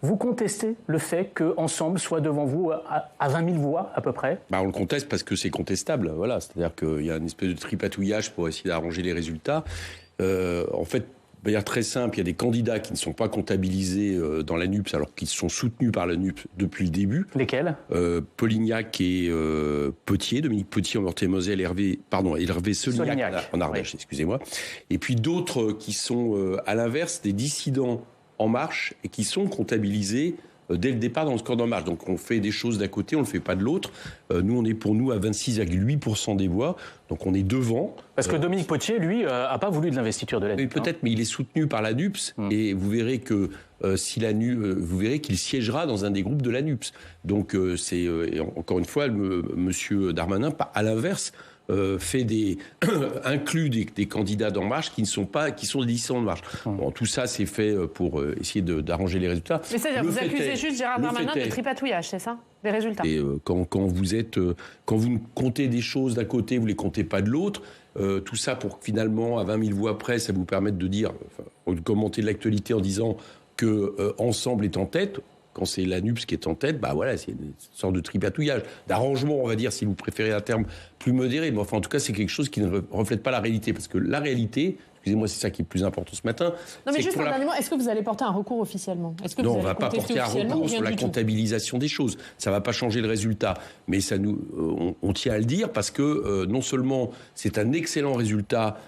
Vous contestez le fait qu'Ensemble soit devant vous à 20 000 voix à peu près? On le conteste parce que c'est contestable. Voilà. C'est-à-dire qu'il y a une espèce de tripatouillage pour essayer d'arranger les résultats. En fait, de manière très simple, il y a des candidats qui ne sont pas comptabilisés dans la NUPES alors qu'ils sont soutenus par la NUPES depuis le début. Lesquels? Polignac et Potier, Dominique Potier en Meurthe-et-Moselle, Hervé Solignac en Ardèche, excusez-moi. Et puis d'autres qui sont à l'inverse des dissidents En Marche et qui sont comptabilisés dès le départ dans le score d'En Marche. Donc on fait des choses d'un côté, on ne le fait pas de l'autre. Nous, on est pour nous à 26,8% des voix. Donc on est devant. Parce que Dominique Potier, lui, n'a pas voulu de l'investiture de la NUPES. Peut-être, mais il est soutenu par la NUPES. Et vous verrez que vous verrez qu'il siégera dans un des groupes de la NUPES. Donc c'est encore une fois, Monsieur Darmanin, à l'inverse, inclut des candidats d'En Marche qui sont des dissidents d'En Marche. Bon, tout ça, c'est fait pour essayer d'arranger les résultats. Mais c'est-à-dire, vous accusez juste Gérard Darmanin de tripatouillage, c'est ça? Des résultats. Et quand vous comptez des choses d'un côté, vous les comptez pas de l'autre. Tout ça pour que finalement, à 20 000 voix près, ça vous permette de dire, de commenter l'actualité en disant que Ensemble est en tête. Quand c'est la NUPES qui est en tête, voilà, c'est une sorte de tripatouillage, d'arrangement, on va dire, si vous préférez un terme plus modéré. Mais enfin, en tout cas, c'est quelque chose qui ne reflète pas la réalité. Parce que la réalité, excusez-moi, c'est ça qui est le plus important ce matin. Non, mais juste un dernier mot, est-ce que vous allez porter un recours officiellement? Non, on ne va pas porter un recours sur la comptabilisation des choses. Ça ne va pas changer le résultat. Mais on tient à le dire parce que non seulement c'est un excellent résultat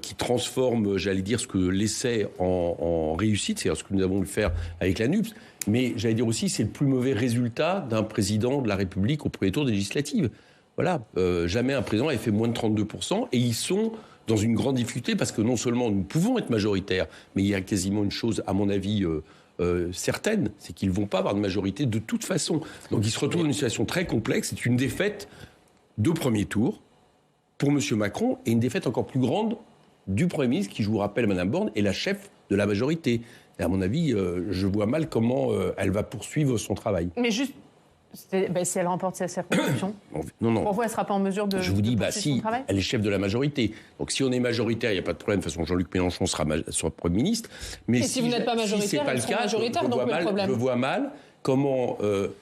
qui transforme, j'allais dire, ce que l'essai en réussite, c'est-à-dire ce que nous avons dû faire avec la NUPES, mais j'allais dire aussi, c'est le plus mauvais résultat d'un président de la République au premier tour des législatives. Voilà, jamais un président n'avait fait moins de 32%, et ils sont dans une grande difficulté parce que non seulement nous pouvons être majoritaires, mais il y a quasiment une chose, à mon avis, certaine, c'est qu'ils ne vont pas avoir de majorité de toute façon. Donc ils se retrouvent dans une situation très complexe. C'est une défaite de premier tour pour M. Macron et une défaite encore plus grande du Premier ministre qui, je vous rappelle, Mme Borne, est la chef de la majorité. Et à mon avis, je vois mal comment elle va poursuivre son travail. Mais juste, si elle remporte sa circonscription, non. Pour vous, elle ne sera pas en mesure de. Je vous dis, si, elle est chef de la majorité. Donc si on est majoritaire, il n'y a pas de problème. De toute façon, Jean-Luc Mélenchon sera Premier ministre. Mais si vous n'êtes pas majoritaire, c'est pas le cas, majoritaire, donc le problème. Je vois mal comment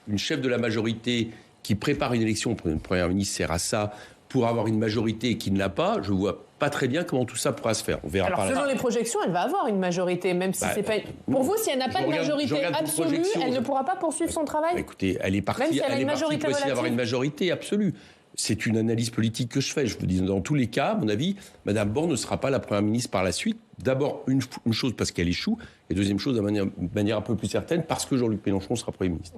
une chef de la majorité qui prépare une élection pour une première ministre sert à ça, pour avoir une majorité qui ne l'a pas. Je vois pas très bien comment tout ça pourra se faire. On verra. Alors, selon les projections, elle va avoir une majorité, même si c'est pas. Pour vous, si elle n'a pas de majorité absolue, elle ne pourra pas poursuivre son travail. Écoutez, elle est partie. Même si elle a une majorité relative, d'avoir une majorité absolue. C'est une analyse politique que je fais. Je vous dis, dans tous les cas, à mon avis, Mme Borne ne sera pas la première ministre par la suite. D'abord, une chose parce qu'elle échoue, et deuxième chose, de manière un peu plus certaine, parce que Jean-Luc Mélenchon sera Premier ministre.